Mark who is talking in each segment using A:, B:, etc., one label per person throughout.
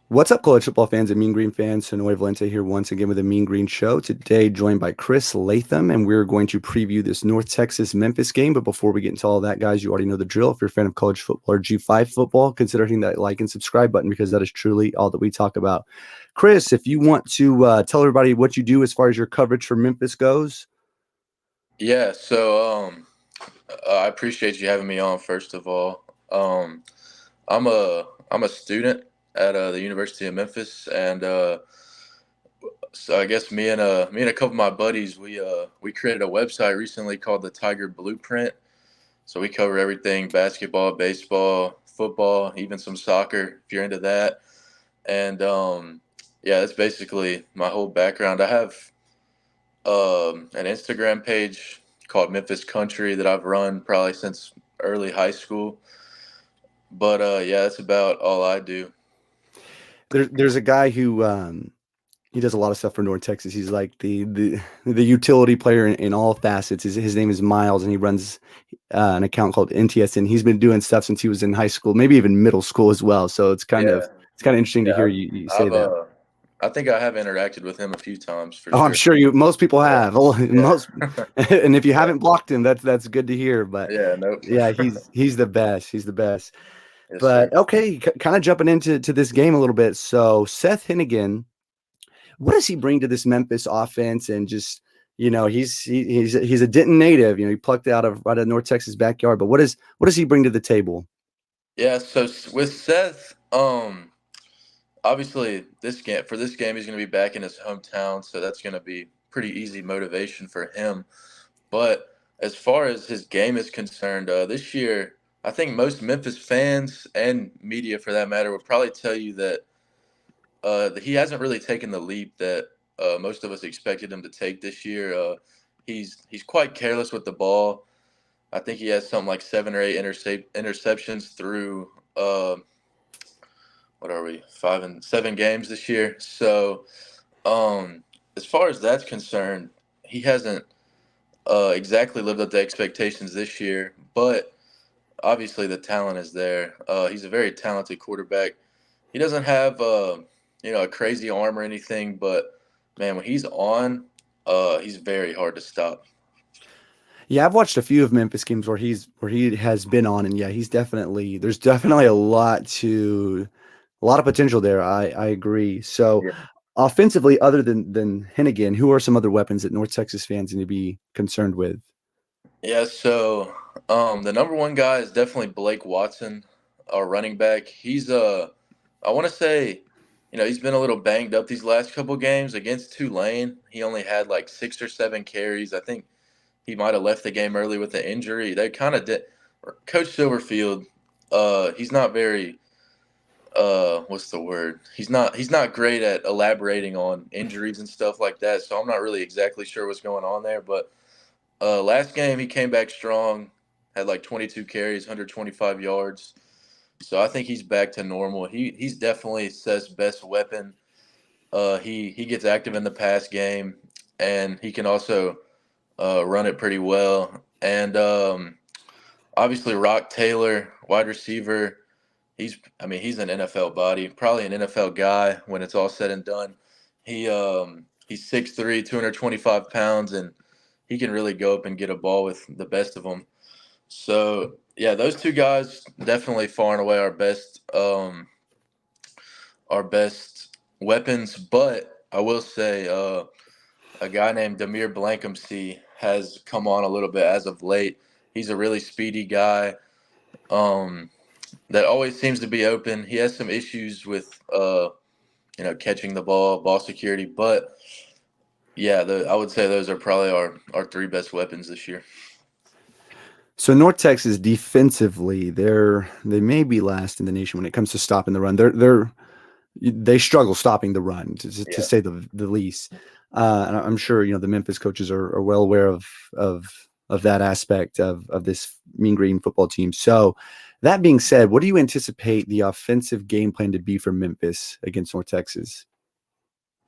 A: What's up, college football fans and Mean Green fans? Sonoy Valente here once again with a Mean Green Show. Today, joined by Chris Latham, and we're going to preview this North Texas Memphis game. But before we get into all that, guys, you already know the drill. If you're a fan of college football or G5 football, consider hitting that like and subscribe button because that is truly all that we talk about. Chris, if you want to tell everybody what you do as far as your coverage for Memphis goes.
B: Yeah, I appreciate you having me on. First of all, I'm a student at the University of Memphis, and so I guess me and a couple of my buddies we created a website recently called the Tiger Blueprint. So we cover everything: basketball, baseball, football, even some soccer if you're into that. And yeah, that's basically my whole background. I have an Instagram page called Memphis Country that I've run probably since early high school. But yeah, that's about all I do.
A: There's a guy who he does a lot of stuff for North Texas. He's like the utility player in all facets. His name is Miles, and he runs an account called NTSN. He's been doing stuff since he was in high school, maybe even middle school as well. So
B: Yeah,
A: it's kind of interesting to
B: yeah.
A: hear you say
B: I've
A: that.
B: I think I have interacted with him a few times for
A: Oh, I'm
B: sure.
A: sure most people
B: Yeah,
A: have. Most,
B: yeah,
A: and if you
B: yeah,
A: haven't blocked him, that's good to hear. But
B: yeah. Nope.
A: yeah, he's the best. He's the best.
B: Yes, sir.
A: But okay, kind of jumping into this game a little bit. So Seth Henigan, what does he bring to this Memphis offense? And just he's a Denton native. He plucked out of right out of North Texas backyard. But what does he bring to the table?
B: Yeah. With Seth, obviously this game he's going to be back in his hometown, so that's going to be pretty easy motivation for him. But as far as his game is concerned, this year, I think most Memphis fans and media, for that matter, would probably tell you that he hasn't really taken the leap that most of us expected him to take this year. He's quite careless with the ball. I think he has something like 7 or 8 interceptions through what are we 5 and 7 games this year. So um, as far as that's concerned, he hasn't exactly lived up to expectations this year, but obviously the talent is there. He's a very talented quarterback. He doesn't have a crazy arm or anything, but man, when he's on, he's very hard to stop.
A: Yeah, I've watched a few of Memphis games where he has been on, and yeah, there's definitely a lot of potential there. I agree. So
B: Yeah.
A: offensively, other than Hennigan, who are some other weapons that North Texas fans need to be concerned with?
B: Yeah. The number one guy is definitely Blake Watson, our running back. I want to say, he's been a little banged up these last couple games against Tulane. He only had like 6 or 7 carries. I think he might have left the game early with an injury. They kind of did. Coach Silverfield, he's not very. What's the word? He's not great at elaborating on injuries and stuff like that. So I'm not really exactly sure what's going on there. But last game he came back strong, had like 22 carries, 125 yards. So I think he's back to normal. He's definitely Seth's best weapon. He gets active in the pass game, and he can also run it pretty well. And obviously, Rock Taylor, wide receiver. He's an NFL body, probably an NFL guy when it's all said and done. He's 6'3", 225 pounds, and he can really go up and get a ball with the best of them. So yeah, those two guys definitely far and away our best weapons. But I will say, a guy named Demir Blankumsey has come on a little bit as of late. He's a really speedy guy um, that always seems to be open. He has some issues with catching the ball security, but yeah, I would say those are probably our three best weapons this year.
A: So North Texas defensively, they may be last in the nation when it comes to stopping the run. They struggle stopping the run, to
B: Yeah.
A: say the least. And I'm sure the Memphis coaches are well aware of that aspect of this Mean Green football team. So that being said, what do you anticipate the offensive game plan to be for Memphis against North Texas?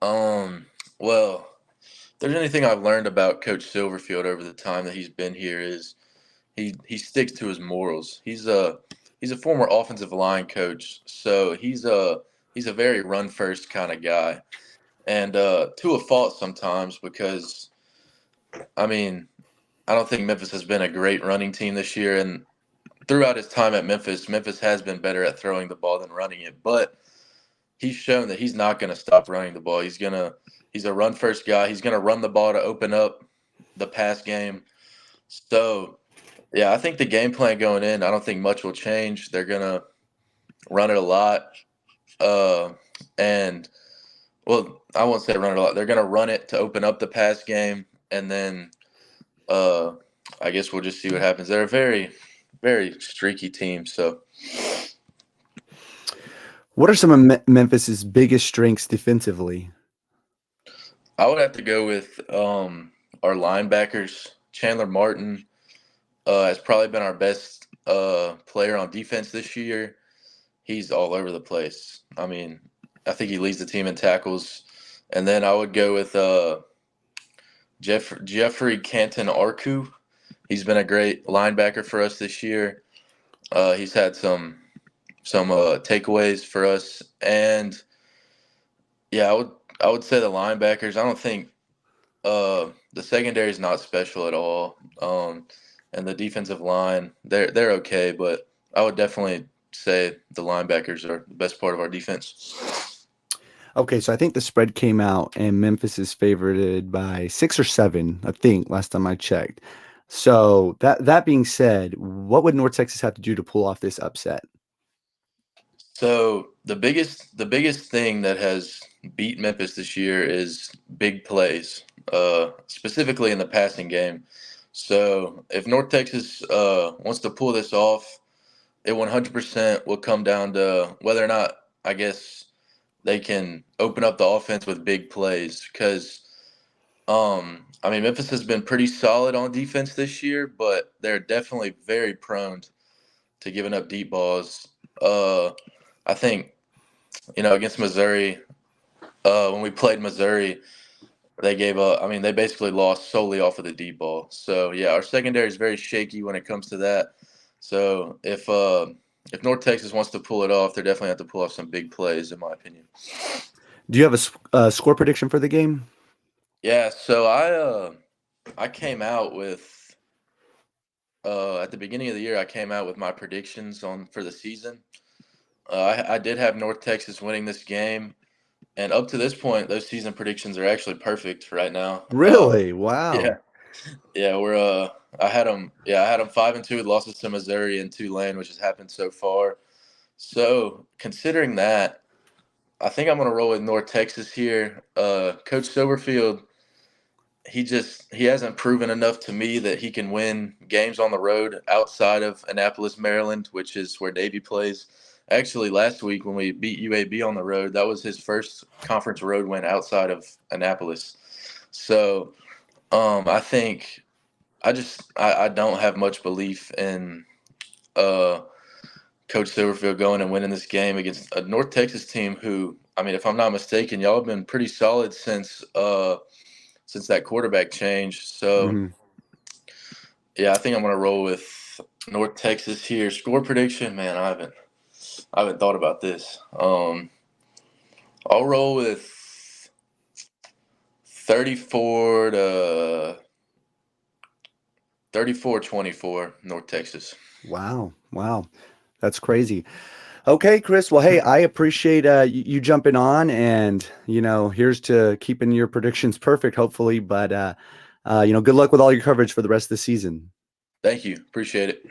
B: Well, if there's anything I've learned about Coach Silverfield over the time that he's been here is he sticks to his morals. He's a former offensive line coach, so he's he's a very run first kind of guy, and to a fault sometimes because I mean I don't think Memphis has been a great running team this year, and throughout his time at Memphis, Memphis has been better at throwing the ball than running it, but he's shown that he's not going to stop running the ball. He's a run first guy. He's going to run the ball to open up the pass game. So, yeah, I think the game plan going in, I don't think much will change. They're going to run it a lot. Uh, and, well, I won't say run it a lot. They're going to run it to open up the pass game. And then uh, I guess we'll just see what happens. They're a very, very streaky team. So,
A: What are some of Memphis's biggest strengths defensively?
B: I would have to go with our linebackers. Chandler Martin has probably been our best player on defense this year. He's all over the place. I mean, I think he leads the team in tackles. And then I would go with Jeffrey Canton Arku. He's been a great linebacker for us this year. He's had some takeaways for us, and yeah, I would say the linebackers. I don't think the secondary is not special at all, and the defensive line they're okay, but I would definitely say the linebackers are the best part of our defense.
A: Okay, so I think the spread came out and Memphis is favored by 6 or 7, I think, last time I checked. So that being said, what would North Texas have to do to pull off this upset?
B: So the biggest thing that has beat Memphis this year is big plays, specifically in the passing game. So if North Texas wants to pull this off, it 100% will come down to whether or not I guess they can open up the offense with big plays. Because I mean Memphis has been pretty solid on defense this year, but they're definitely very prone to giving up deep balls. I think against Missouri, when we played Missouri, they gave up. I mean, they basically lost solely off of the deep ball. So yeah, our secondary is very shaky when it comes to that. So if North Texas wants to pull it off, they definitely have to pull off some big plays, in my opinion.
A: Do you have a score prediction for the game?
B: Yeah. So I came out with at the beginning of the year, I came out with my predictions on for the season. I did have North Texas winning this game. And up to this point, those season predictions are actually perfect right now.
A: Really?
B: Yeah,
A: Wow.
B: yeah, we're I had them. Yeah, I had them 5-2 with losses to Missouri and Tulane, which has happened so far. So considering that, I think I'm gonna roll with North Texas here. Coach Silverfield, he hasn't proven enough to me that he can win games on the road outside of Annapolis, Maryland, which is where Navy plays. Actually, last week when we beat UAB on the road, that was his first conference road win outside of Annapolis. So I think I don't have much belief in uh, Coach Silverfield going and winning this game against a North Texas team who, I mean, if I'm not mistaken, y'all have been pretty solid since that quarterback change. So
A: Mhm.
B: yeah, I think I'm gonna roll with North Texas here. Score prediction, man, I haven't thought about this. I'll roll with 34 to 34-24 North Texas.
A: Wow. Wow. That's crazy. Okay, Chris. Well, hey, I appreciate you jumping on, and here's to keeping your predictions perfect, hopefully. But good luck with all your coverage for the rest of the season.
B: Thank you. Appreciate it.